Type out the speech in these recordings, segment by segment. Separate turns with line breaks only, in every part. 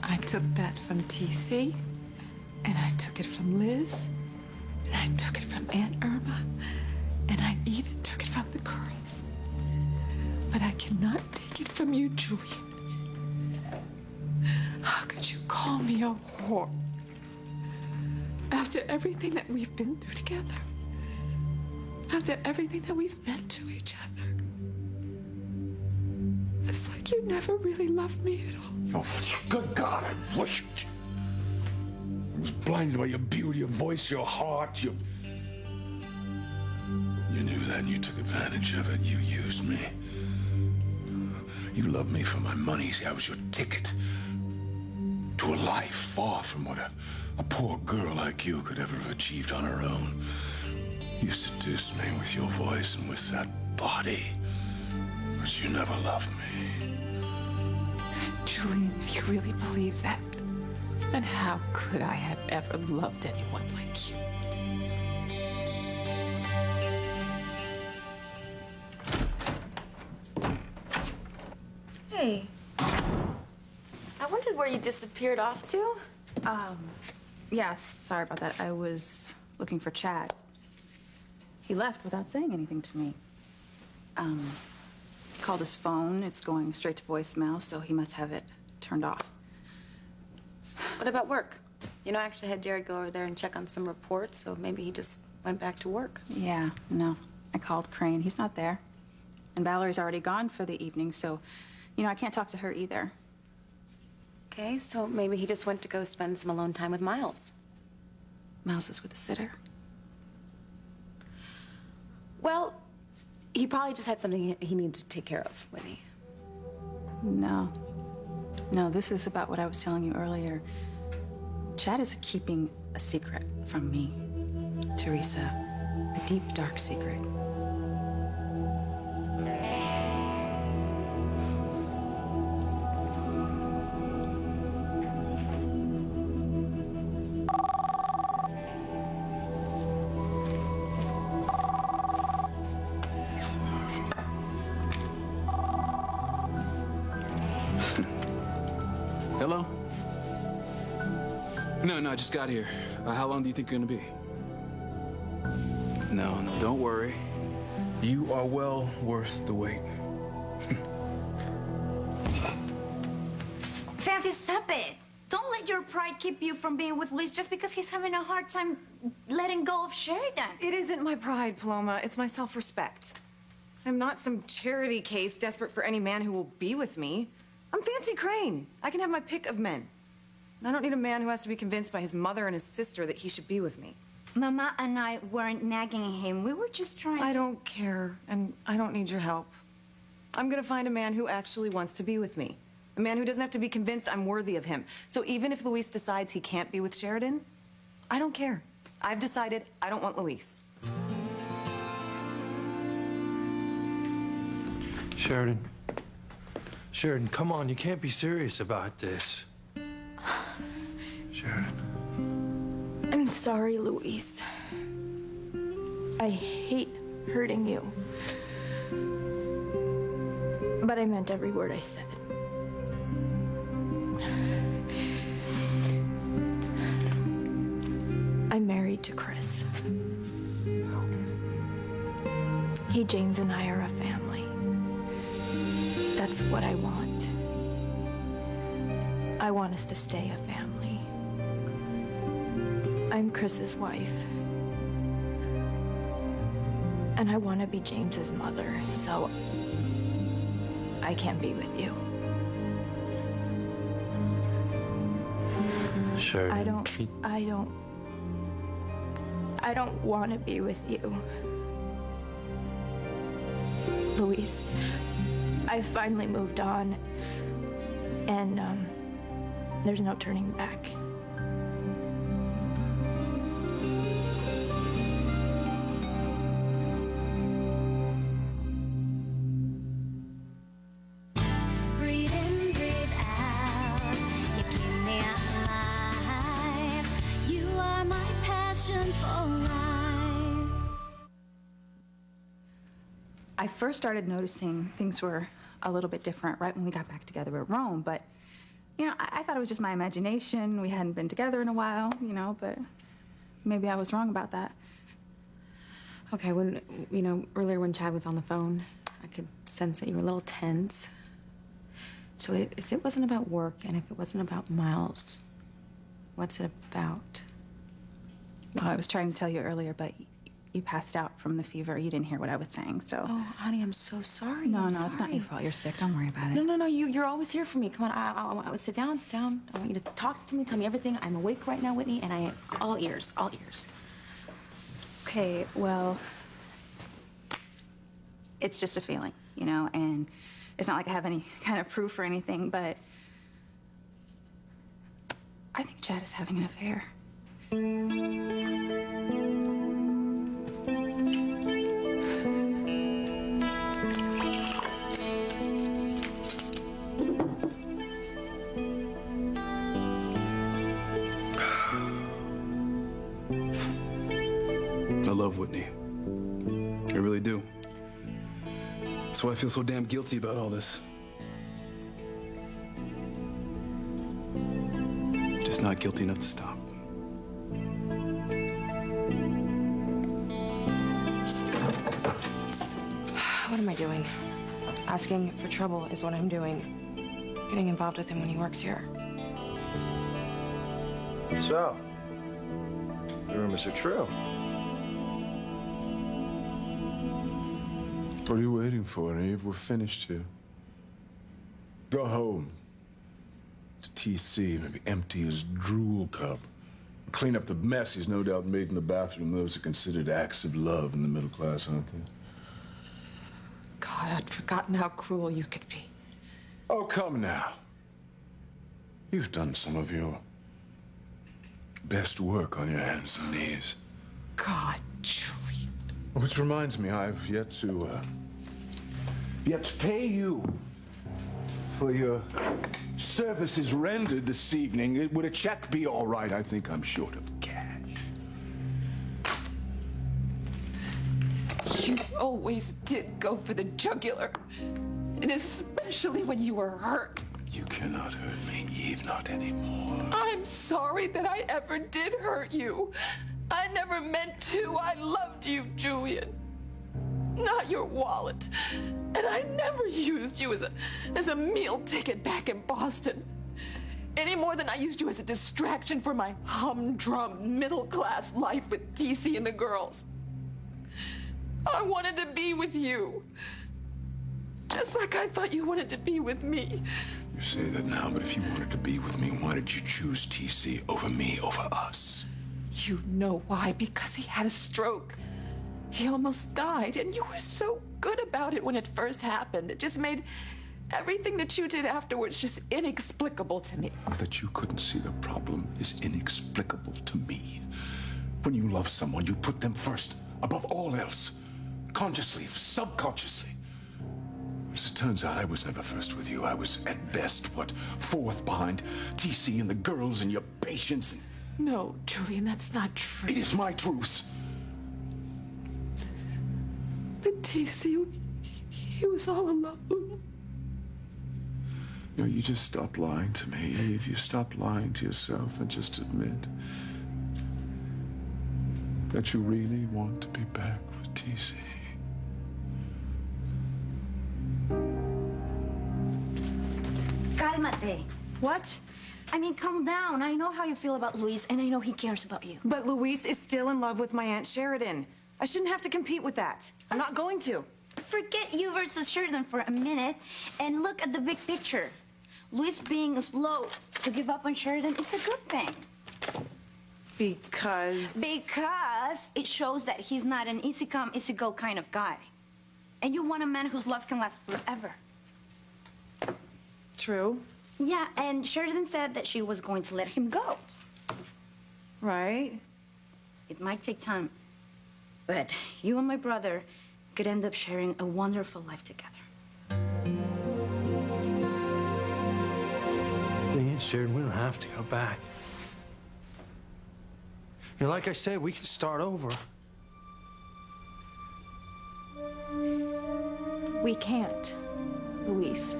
I took that from TC, and I took it from Liz, and I took it from Aunt Irma, and I even took it from the girls. But I cannot take it from you, Julian. How could you call me a whore? After everything that we've been through together. After everything that we've meant to each other. It's like you never really loved me at all.
Oh, good God, I worshipped you. I was blinded by your beauty, your voice, your heart, You knew that and you took advantage of it. You used me. You loved me for my money. See, I was your ticket to a life far from what a poor girl like you could ever have achieved on her own. You seduced me with your voice and with that body, but you never loved me.
Julian, if you really believe that, then how could I have ever loved anyone like you?
Hey. I wondered where you disappeared off to.
Yeah, sorry about that. I was looking for Chad. He left without saying anything to me. Called his phone. It's going straight to voicemail, so he must have it turned off.
What about work? You know, I actually had Jared go over there and check on some reports, so maybe he just went back to work.
Yeah, no. I called Crane. He's not there. And Valerie's already gone for the evening, so, you know, I can't talk to her either.
Okay, so maybe he just went to go spend some alone time with Miles.
Miles is with a sitter.
Well, he probably just had something he needed to take care of, when he...
No. No, this is about what I was telling you earlier. Chad is keeping a secret from me, Teresa. A deep, dark secret.
Hello? No, I just got here. How long do you think you're gonna be? No, don't worry. You are well worth the wait.
Fancy, stop it. Don't let your pride keep you from being with Luis just because he's having a hard time letting go of Sheridan.
It isn't my pride, Paloma. It's my self-respect. I'm not some charity case desperate for any man who will be with me. I'm Fancy Crane. I can have my pick of men. I don't need a man who has to be convinced by his mother and his sister that he should be with me.
Mama and I weren't nagging him. We were just trying to...
I don't care, and I don't need your help. I'm gonna find a man who actually wants to be with me. A man who doesn't have to be convinced I'm worthy of him. So even if Luis decides he can't be with Sheridan, I don't care. I've decided I don't want Luis.
Sheridan, come on, you can't be serious about this. Sheridan.
I'm sorry, Luis. I hate hurting you. But I meant every word I said. I'm married to Chris. He, James, and I are a family. That's what I want. I want us to stay a family. I'm Chris's wife. And I want to be James's mother, so I can't be with you.
Sheridan.
I don't want to be with you. Luis, I finally moved on, and there's no turning back.
Breathe in, breathe out. You keep me alive. You are my passion for life.
I first started noticing things were a little bit different right when we got back together at Rome, but You know, I thought it was just my imagination. We hadn't been together in a while, you know, but maybe I was wrong about that.
Okay, when, earlier when Chad was on the phone, I could sense that you were a little tense. So if it wasn't about work and if it wasn't about Miles, what's it about?
Well, I was trying to tell you earlier, but you passed out from the fever. You didn't hear what I was saying, so.
Oh, honey, I'm so sorry.
No,
I'm
no, it's not
sorry.
your fault. You're sick. Don't worry about it.
No, you're always here for me. Come on, I sit down, sit down. I want you to talk to me, tell me everything. I'm awake right now, Whitney, and I am all ears, all ears.
Okay, well, it's just a feeling, you know, and it's not like I have any kind of proof or anything, but I think Chad is having an affair.
I love Whitney. I really do. That's why I feel so damn guilty about all this. Just not guilty enough to stop.
What am I doing? Asking for trouble is what I'm doing. Getting involved with him when he works here.
So, you're Mr. Trill.
What are you waiting for, Eve? We're finished here. Go home. To TC, maybe empty his drool cup. Clean up the mess he's no doubt made in the bathroom. Those are considered acts of love in the middle class, aren't they?
God, I'd forgotten how cruel you could be.
Oh, come now. You've done some of your best work on your hands and knees.
God, Julian.
Which reminds me, I've yet to pay you for your services rendered this evening. Would a check be all right? I think I'm short of cash.
You always did go for the jugular. And especially when you were hurt.
You cannot hurt me, Eve, not anymore.
I'm sorry that I ever did hurt you. I never meant to. I loved you, Julian. Not your wallet. And I never used you as a meal ticket back in Boston. Any more than I used you as a distraction for my humdrum middle-class life with TC and the girls. I wanted to be with you. Just like I thought you wanted to be with me.
You say that now, but if you wanted to be with me, why did you choose TC over me, over us?
You know why? Because he had a stroke. He almost died, and you were so good about it when it first happened. It just made everything that you did afterwards just inexplicable to me.
That you couldn't see the problem is inexplicable to me. When you love someone, you put them first, above all else. Consciously, subconsciously. As it turns out, I was never first with you. I was, at best, fourth behind TC and the girls and your patience.
No, Julian, that's not true.
It is my truth.
But TC, he was all alone.
You know, you just stop lying to me, Eve. You stop lying to yourself and just admit that you really want to be back with TC.
Cálmate.
What?
I mean, calm down. I know how you feel about Luis, and I know he cares about you.
But Luis is still in love with my Aunt Sheridan. I shouldn't have to compete with that. I'm not going to.
Forget you versus Sheridan for a minute and look at the big picture. Luis being slow to give up on Sheridan is a good thing.
Because
it shows that he's not an easy come, easy go kind of guy. And you want a man whose love can last forever.
True.
Yeah, and Sheridan said that she was going to let him go.
Right.
It might take time, but you and my brother could end up sharing a wonderful life together.
Me and Sheridan, we don't have to go back. You know, like I said, we can start over.
We can't, Luis.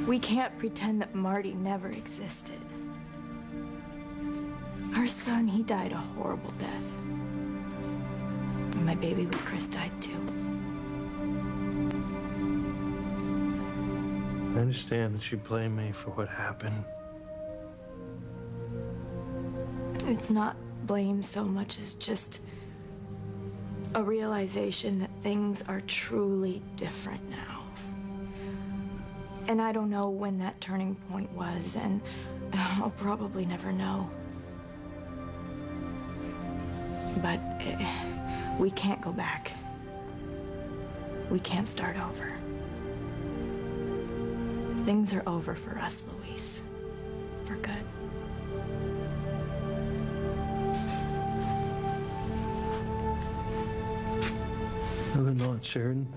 We can't pretend that Marty never existed. Our son, he died a horrible death. And my baby with Chris died too.
I understand that you blame me for what happened.
It's not blame so much as just a realization that things are truly different now. And I don't know when that turning point was, and I'll probably never know. But we can't go back. We can't start over. Things are over for us, Luis. For good.
No, they're not, Sheridan.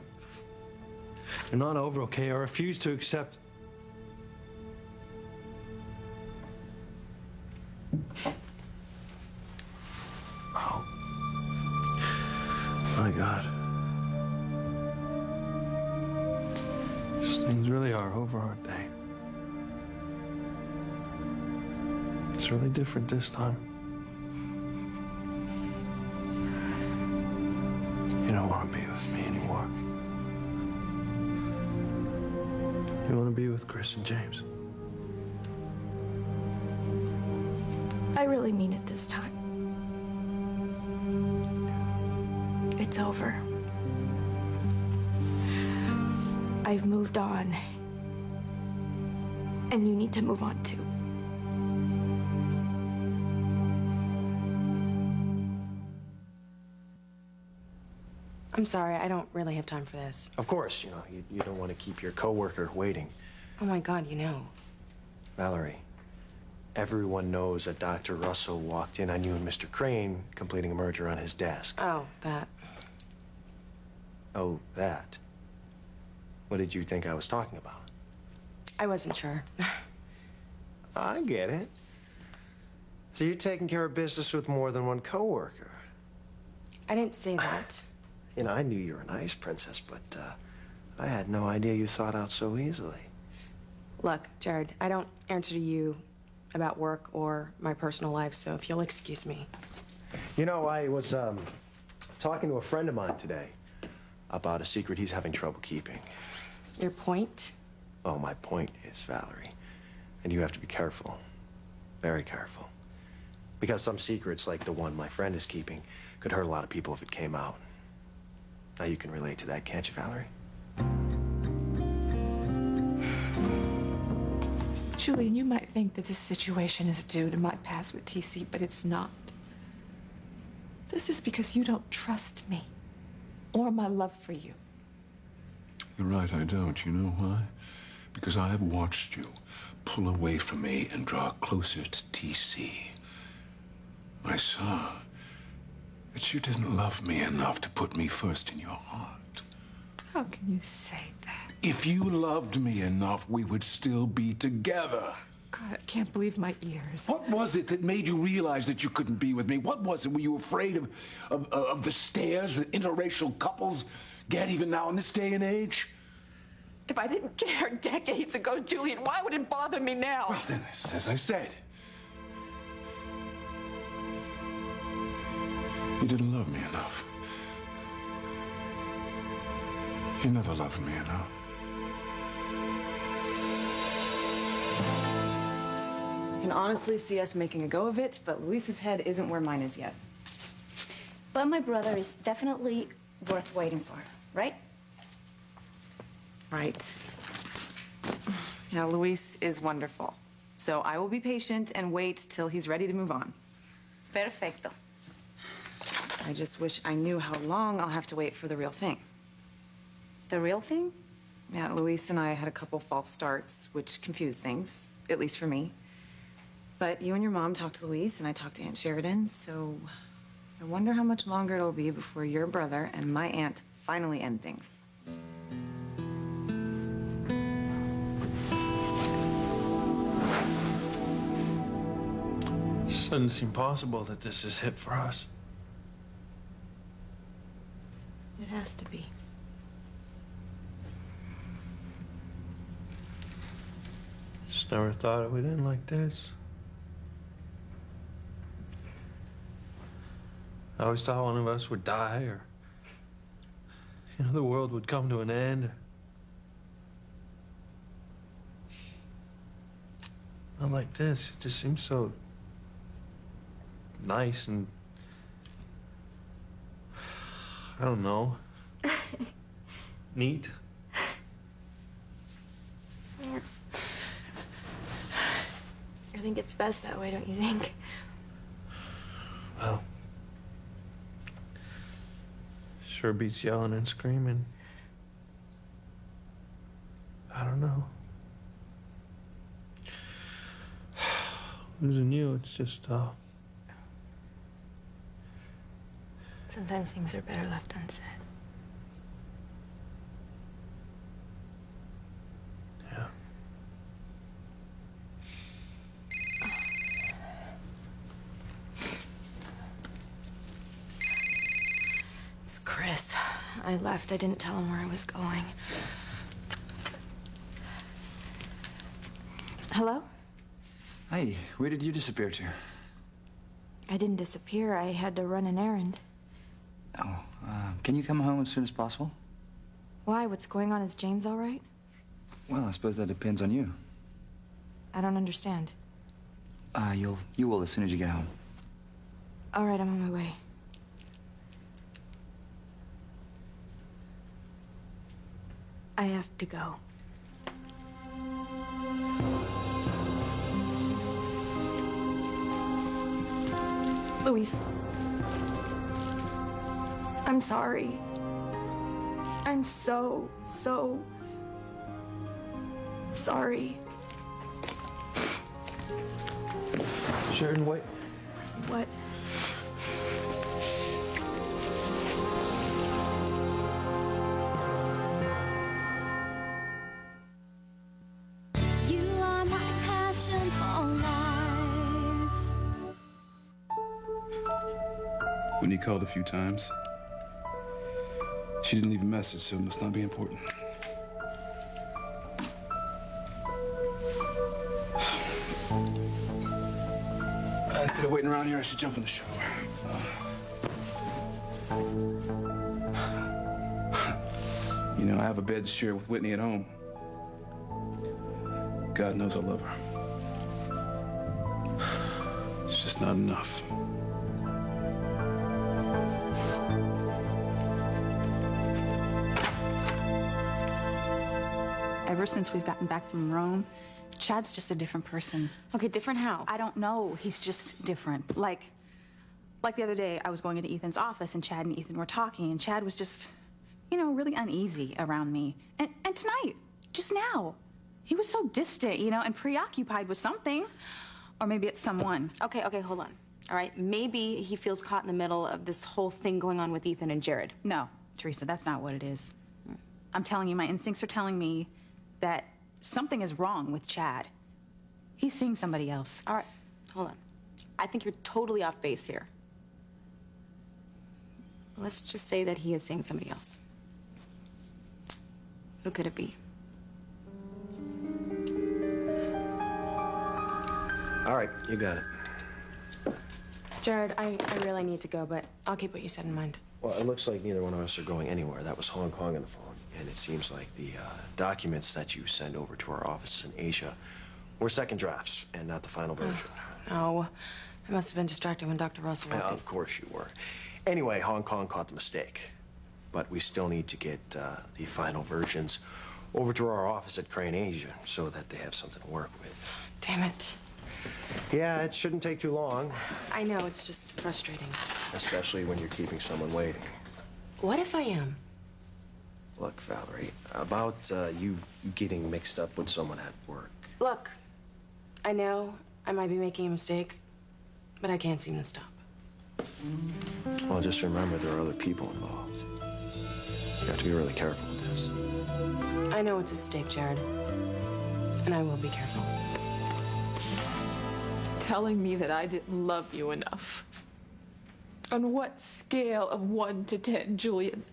They're not over, okay? I refuse to accept. Oh. My God. These things really are over, aren't they? It's really different this time. You don't want to be with me anymore. You want to be with Chris and James.
I really mean it this time. It's over. I've moved on. And you need to move on too.
I'm sorry, I don't really have time for this.
Of course, you know, you don't want to keep your coworker waiting.
Oh my God, you know.
Valerie, everyone knows that Dr. Russell walked in on you and Mr. Crane completing a merger on his desk.
Oh, that.
Oh, that. What did you think I was talking about?
I wasn't sure.
I get it. So you're taking care of business with more than one coworker.
I didn't say that.
You know, I knew you were a nice princess, but I had no idea you thought out so easily.
Look, Jared, I don't answer to you about work or my personal life, so if you'll excuse me.
You know, I was talking to a friend of mine today about a secret he's having trouble keeping.
Your point?
Well, my point is, Valerie, and you have to be careful, very careful. Because some secrets, like the one my friend is keeping, could hurt a lot of people if it came out. Now you can relate to that, can't you, Valerie?
Julian, you might think that this situation is due to my past with TC, but it's not. This is because you don't trust me or my love for you.
You're right, I don't. You know why? Because I have watched you pull away from me and draw closer to TC. I saw that you didn't love me enough to put me first in your heart.
How can you say that?
If you loved me enough, we would still be together.
God, I can't believe my ears.
What was it that made you realize that you couldn't be with me? What was it? Were you afraid of the stares that interracial couples get even now in this day and age?
If I didn't care decades ago, Julian, why would it bother me now?
Well, then, as I said, you didn't love me enough. You never loved me enough.
I can honestly see us making a go of it, but Luis's head isn't where mine is yet.
But my brother is definitely worth waiting for, right?
Right. Yeah, Luis is wonderful. So I will be patient and wait till he's ready to move on.
Perfecto.
I just wish I knew how long I'll have to wait for the real thing.
The real thing?
Yeah, Luis and I had a couple false starts, which confused things, at least for me. But you and your mom talked to Luis, and I talked to Aunt Sheridan, so I wonder how much longer it'll be before your brother and my aunt finally end things.
Doesn't seem possible that this is hit for us.
It has to be.
Just never thought it would end like this. I always thought one of us would die, or, the world would come to an end. Not like this. It just seems so nice and, I don't know, neat.
Yeah. I think it's best that way, don't you think?
Well, sure beats yelling and screaming. I don't know. Losing you, it's just,
Sometimes things are better left unsaid.
Yeah.
It's Chris. I left. I didn't tell him where I was going. Hello?
Hi, where did you disappear to?
I didn't disappear. I had to run an errand.
Oh, can you come home as soon as possible?
Why? What's going on? Is James all right?
Well, I suppose that depends on you.
I don't understand.
You will as soon as you get home.
All right, I'm on my way. I have to go. Luis. I'm sorry. I'm so sorry.
Sheridan, wait.
What?
You are my passion for life.
When you called a few times, she didn't leave a message, so it must not be important. Instead of waiting around here, I should jump in the shower. I have a bed to share with Whitney at home. God knows I love her. It's just not enough.
Ever since we've gotten back from Rome, Chad's just a different person.
Okay, different how?
I don't know. He's just different. Like the other day, I was going into Ethan's office, and Chad and Ethan were talking, and Chad was just, really uneasy around me. And tonight, just now, he was so distant, and preoccupied with something. Or maybe it's someone.
Okay, hold on. All right, maybe he feels caught in the middle of this whole thing going on with Ethan and Jared.
No, Teresa, that's not what it is. I'm telling you, my instincts are telling me that something is wrong with Chad. He's seeing somebody else.
All right, hold on. I think you're totally off base here. Let's just say that he is seeing somebody else. Who could it be?
All right, you got it.
Jared, I really need to go, but I'll keep what you said in mind.
Well, it looks like neither one of us are going anywhere. That was Hong Kong on the phone. And it seems like the documents that you send over to our offices in Asia were second drafts and not the final version.
Oh, I must have been distracted when Dr. Russell walked in.
Of course you were. Anyway, Hong Kong caught the mistake. But we still need to get the final versions over to our office at Crane Asia so that they have something to work with.
Damn it.
Yeah, it shouldn't take too long.
I know, it's just frustrating.
Especially when you're keeping someone waiting.
What if I am?
Look, Valerie, about you getting mixed up with someone at work.
Look, I know I might be making a mistake, but I can't seem to stop.
Well, just remember there are other people involved. You have to be really careful with this.
I know it's a stake, Jared. And I will be careful.
Telling me that I didn't love you enough. On what scale of 1 to 10, Julian?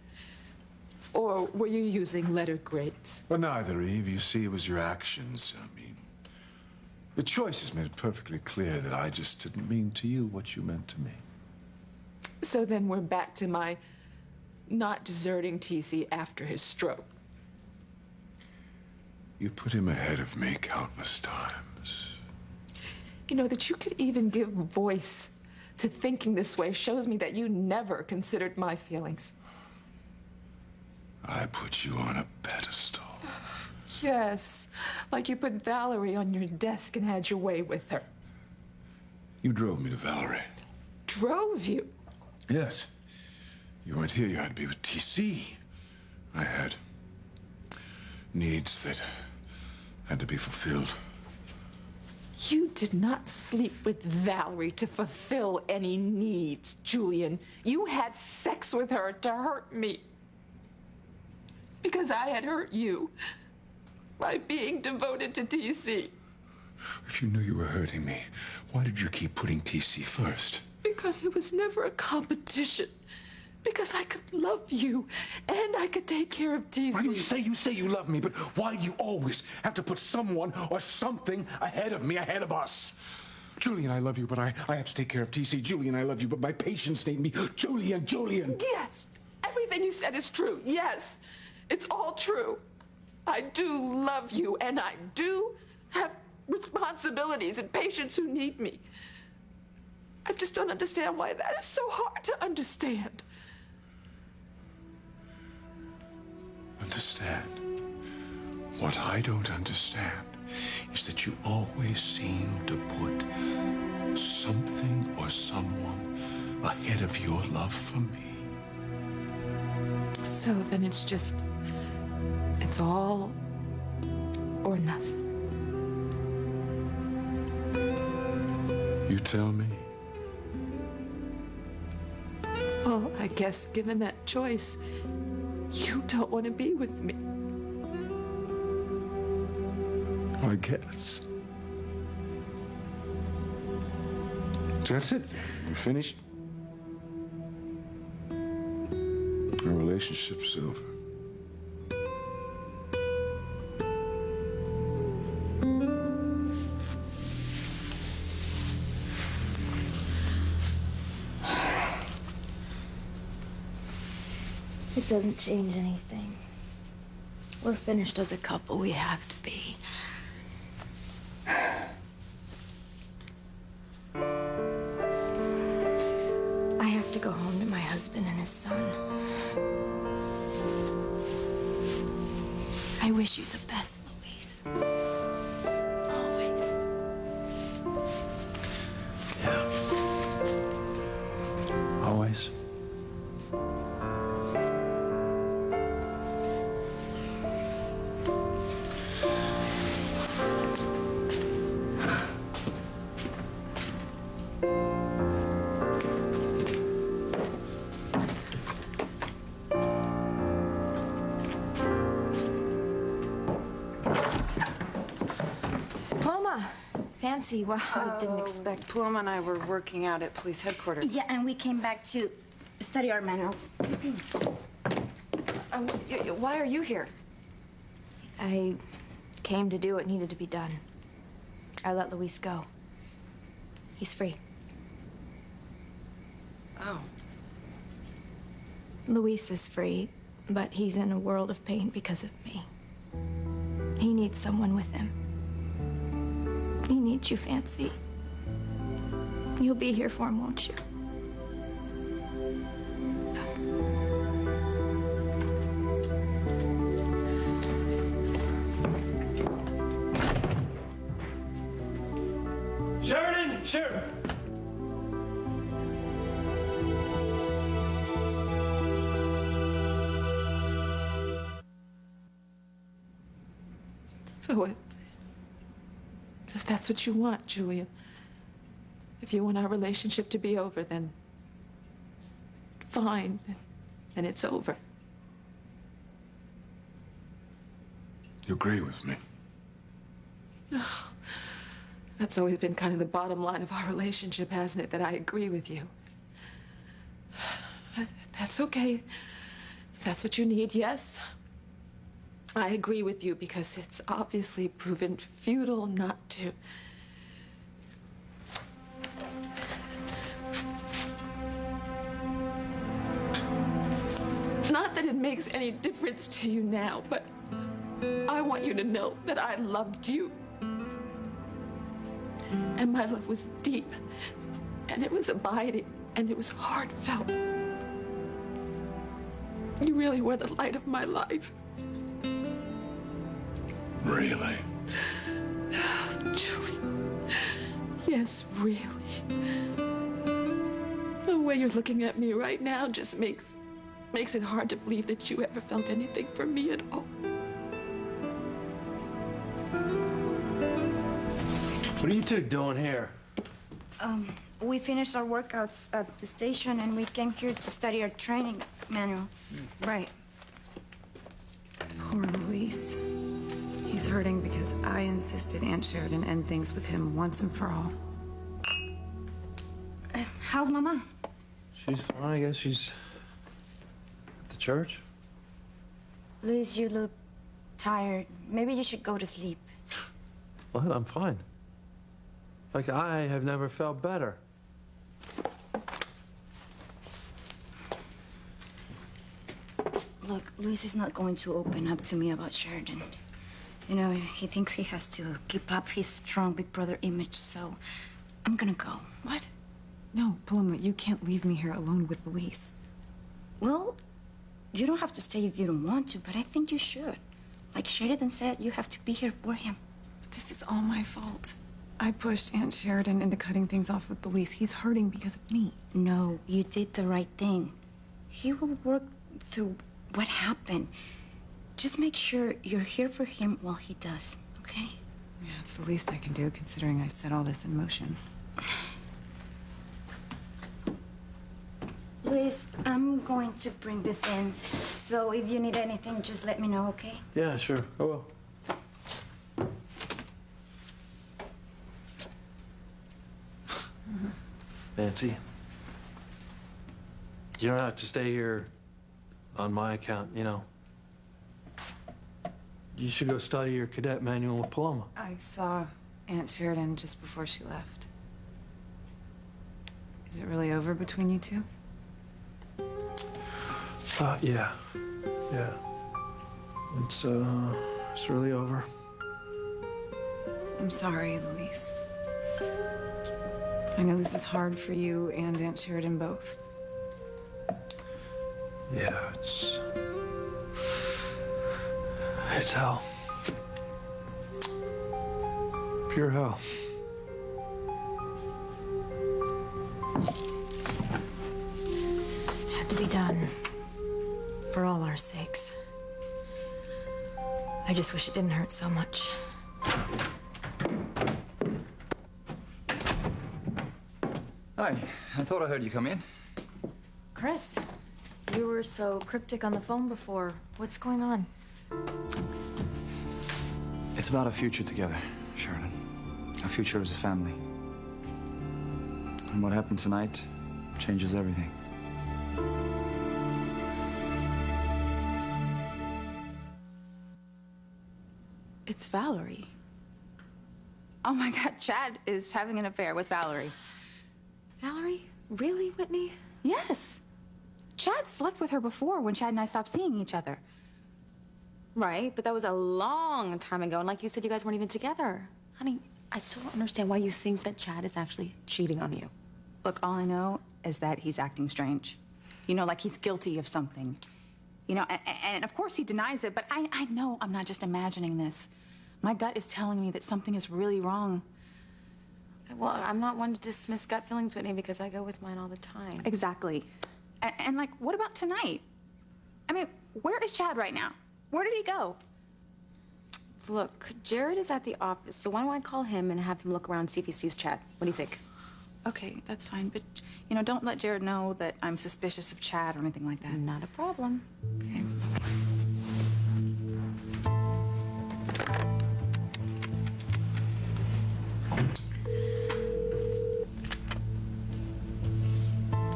Or were you using letter grades?
Well, neither, Eve. You see, it was your actions. I mean, The choice has made it perfectly clear that I just didn't mean to you what you meant to me.
So then we're back to my not deserting TC after his stroke.
You put him ahead of me countless times.
You know, that you could even give voice to thinking this way shows me that you never considered my feelings.
I put you on a pedestal.
Yes, like you put Valerie on your desk and had your way with her.
You drove me to Valerie.
Drove you?
Yes. You weren't here, you had to be with TC. I had needs that had to be fulfilled.
You did not sleep with Valerie to fulfill any needs, Julian. You had sex with her to hurt me. Because I had hurt you by being devoted to TC.
If you knew you were hurting me, why did you keep putting TC first?
Because it was never a competition. Because I could love you and I could take care of TC.
Why do you say you love me, but why do you always have to put someone or something ahead of me, ahead of us? Julian, I love you, but I have to take care of TC. Julian, I love you, but my patients need me. Julian.
Yes, everything you said is true. Yes, it's all true. I do love you and I do have responsibilities and patients who need me. I just don't understand why that is so hard to understand.
Understand? What I don't understand is that you always seem to put something or someone ahead of your love for me.
So then it's all or nothing.
You tell me.
Well, I guess given that choice, you don't want to be with me.
I guess. That's it. We're finished. Our relationship's over.
It doesn't change anything. We're finished as a couple. We have to be. I have to go home to my husband and his son. I wish you the best, Luis. Always.
Yeah. Always.
Paloma! Fancy. Wow, I didn't expect.
Paloma and I were working out at police headquarters.
Yeah, and we came back to study our manuals.
Why are you here?
I came to do what needed to be done. I let Luis go. He's free.
Oh.
Luis is free, but he's in a world of pain because of me. He needs someone with him. He needs you, Fancy. You'll be here for him, won't you?
Sheridan! Sheridan!
So if that's what you want, Julian, if you want our relationship to be over, then fine, then it's over.
You agree with me?
That's always been kind of the bottom line of our relationship, hasn't it? That I agree with you. That's okay. If that's what you need, yes. I agree with you because it's obviously proven futile not to Not that it makes any difference to you now, but I want you to know that I loved you. And my love was deep, and it was abiding, and it was heartfelt. You really were the light of my life.
Really?
Julie. Yes, really. The way you're looking at me right now just makes it hard to believe that you ever felt anything for me at all.
What are you two doing here?
We finished our workouts at the station and we came here to study our training manual.
Right. Poor Luis. He's hurting because I insisted Aunt Sheridan end things with him once and for all.
How's Mama?
She's fine, I guess. She's at the church.
Luis, you look tired. Maybe you should go to sleep.
What? I'm fine. Like, I have never felt better.
Look, Luis is not going to open up to me about Sheridan. You know, he thinks he has to keep up his strong big brother image, so I'm gonna go.
What? No, Paloma, you can't leave me here alone with Luis.
Well, you don't have to stay if you don't want to, but I think you should. Like Sheridan said, you have to be here for him.
But this is all my fault. I pushed Aunt Sheridan into cutting things off with Luis. He's hurting because of me.
No, you did the right thing. He will work through what happened. Just make sure you're here for him while he does, okay?
Yeah, it's the least I can do, considering I set all this in motion.
Luis, I'm going to bring this in. So if you need anything, just let me know, okay?
Yeah, sure. I will. Nancy, you don't have to stay here on my account, you know. You should go study your cadet manual with Paloma.
I saw Aunt Sheridan just before she left. Is it really over between you two?
Yeah. Yeah. It's really over.
I'm sorry, Luis. I know this is hard for you and Aunt Sheridan both.
Yeah, it's hell. Pure hell.
Had to be done. For all our sakes. I just wish it didn't hurt so much.
Hi, I thought I heard you come in.
Chris, you were so cryptic on the phone before. What's going on?
It's about our future together, Sheridan. Our future as a family. And what happened tonight changes everything.
It's Valerie. Oh my God, Chad is having an affair with Valerie.
Valerie? Really, Whitney?
Yes. Chad slept with her before when Chad and I stopped seeing each other.
Right, but that was a long time ago, and like you said, you guys weren't even together. Honey, I still don't understand why you think that Chad is actually cheating on you.
Look, all I know is that he's acting strange. You know, like he's guilty of something. You know, and of course he denies it, but I know I'm not just imagining this. My gut is telling me that something is really wrong.
Well, I'm not one to dismiss gut feelings, Whitney, because I go with mine all the time.
Exactly. And like, what about tonight? I mean, where is Chad right now? Where did he go?
Look, Jared is at the office, so why don't I call him and have him look around, see if he sees Chad? What do you think?
Okay, that's fine, but, you know, don't let Jared know that I'm suspicious of Chad or anything like that.
Not a problem.
Okay.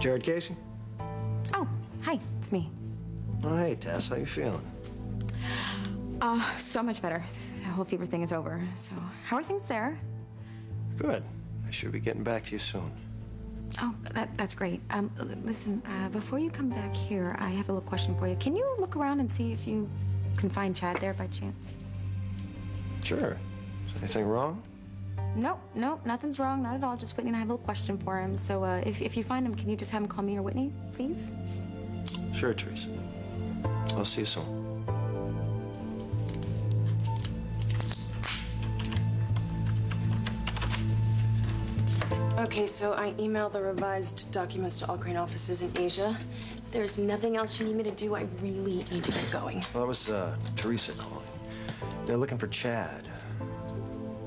Jared Casey?
Oh, hi, it's me.
Oh, hey, Tess. How you feeling?
So much better. The whole fever thing is over. So, how are things there?
Good. I should be getting back to you soon.
Oh, that's great. Listen, before you come back here, I have a little question for you. Can you look around and see if you can find Chad there by chance?
Sure. Is anything wrong?
Nope, nothing's wrong, not at all. Just Whitney and I have a little question for him. So if you find him, can you just have him call me or Whitney, please?
Sure, Teresa. I'll see you soon.
Okay, so I emailed the revised documents to all Crane offices in Asia. There's nothing else you need me to do. I really need to get going.
Well, that was Teresa calling. They're looking for Chad.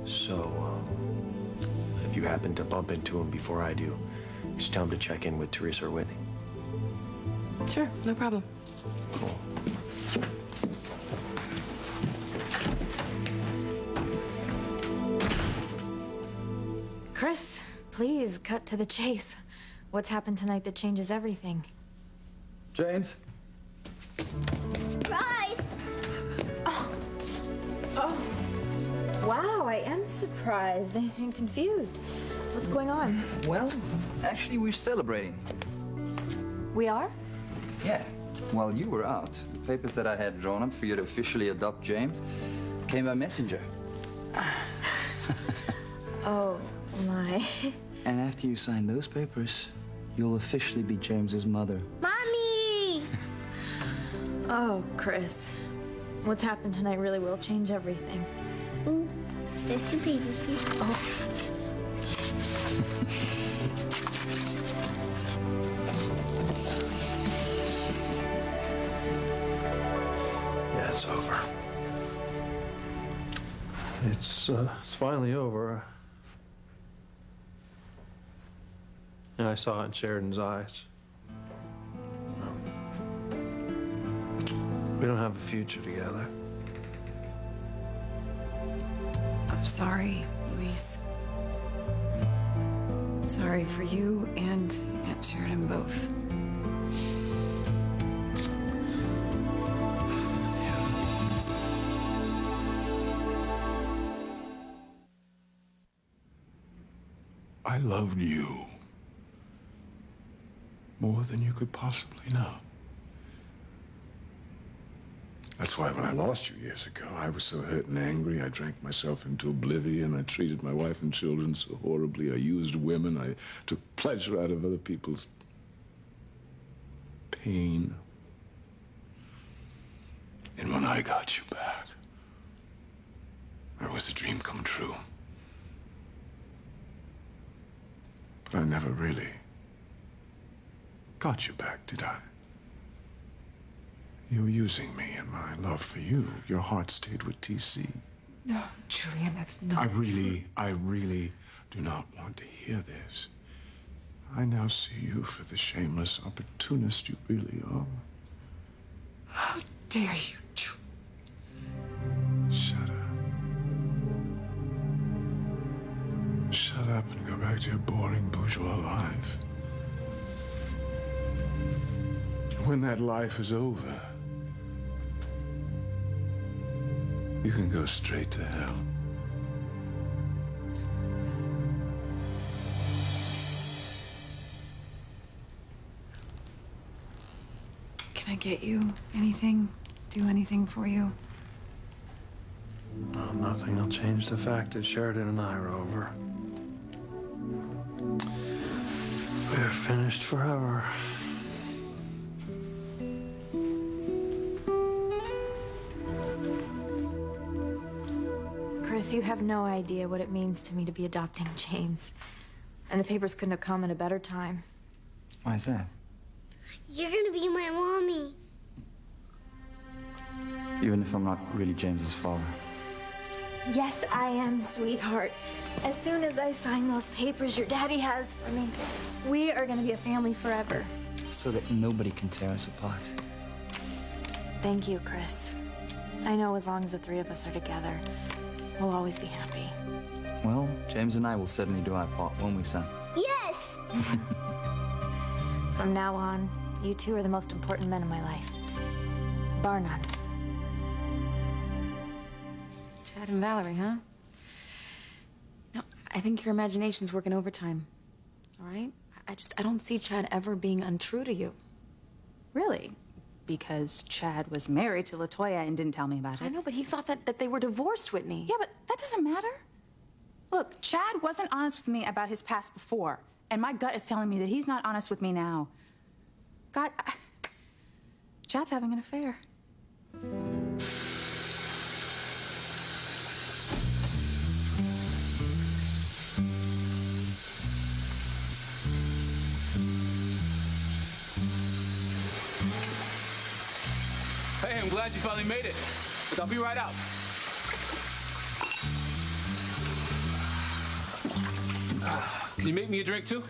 So, if you happen to bump into him before I do, just tell him to check in with Teresa or Whitney.
Sure, no problem.
Cool.
Chris, please cut to the chase. What's happened tonight that changes everything?
James?
Surprise!
Wow, I am surprised and confused. What's going on?
Well, actually, we're celebrating.
We are?
Yeah. While you were out, the papers that I had drawn up for you to officially adopt James came by messenger.
Oh, my.
And after you sign those papers, you'll officially be James's mother.
Mommy!
Oh, Chris. What's happened tonight really will change everything.
Ooh, there's 2 pages.
Oh.
Yeah, it's over. It's finally over. And I saw it in Sheridan's eyes. We don't have a future together.
I'm sorry, Luis. Sorry for you and Aunt Sheridan both.
I loved you more than you could possibly know. That's why when I lost you years ago, I was so hurt and angry. I drank myself into oblivion. I treated my wife and children so horribly. I used women. I took pleasure out of other people's pain. And when I got you back, it was a dream come true. But I never really got you back, did I? You were using me and my love for you. Your heart stayed with TC.
No, Julian, that's not
I really do not want to hear this. I now see you for the shameless opportunist you really are.
How dare you,
Shut up. Shut up and go back to your boring bourgeois life. When that life is over, you can go straight to hell.
Can I get you anything? Do anything for you?
No, nothing will change the fact that Sheridan and I are over. We're finished forever.
Chris, you have no idea what it means to me to be adopting James. And the papers couldn't have come at a better time.
Why is that?
You're gonna be my mommy.
Even if I'm not really James's father.
Yes, I am, sweetheart. As soon as I sign those papers your daddy has for me, we are gonna be a family forever.
So that nobody can tear us apart.
Thank you, Chris. I know as long as the 3 of us are together, we'll always be happy.
Well, James and I will certainly do our part, won't we, son?
Yes!
From now on, you 2 are the most important men in my life. Bar none.
Chad and Valerie, huh? No, I think your imagination's working overtime. All right? I don't see Chad ever being untrue to you.
Really? Because Chad was married to LaToya and didn't tell me about it.
I know, but he thought that they were divorced, Whitney.
Yeah, but that doesn't matter. Look, Chad wasn't honest with me about his past before, and my gut is telling me that he's not honest with me now. God, Chad's having an affair.
Hey, I'm glad you finally made it. Look, I'll be right out. Can you make me a drink, too?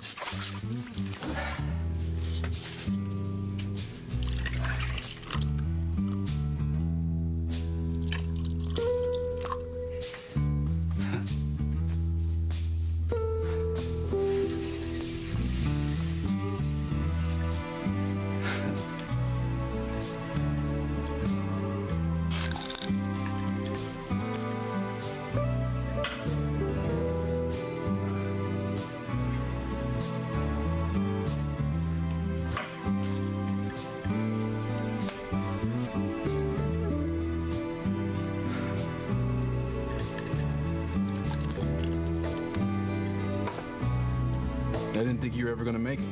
I didn't think you were ever gonna make it.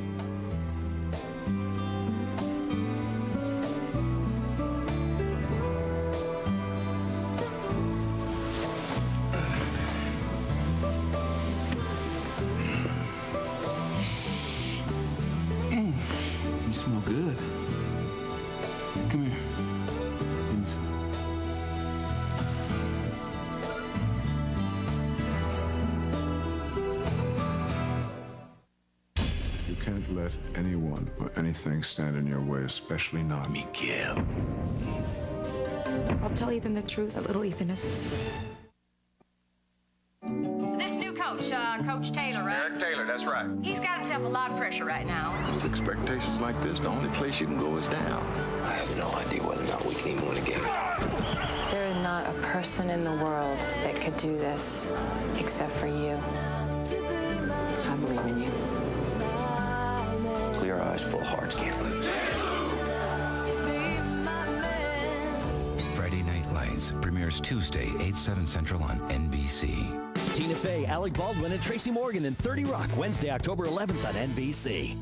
You smell good. Come here. Give me some.
You can't let anyone or anything stand in your way, especially not Miguel.
I'll tell Ethan the truth, that little Ethan is
This new coach, Coach Taylor, right?
Eric Taylor, that's right.
He's got himself a lot of pressure right now.
With expectations like this, the only place you can go is down.
I have no idea whether or not we can even win a game.
There is not a person in the world that could do this except for you. I believe in you.
Clear eyes, full hearts, can't lose.
Friday Night Lights premieres Tuesday, 8/7 Central on NBC.
Tina Fey, Alec Baldwin, and Tracy Morgan in 30 Rock, Wednesday, October 11th on NBC.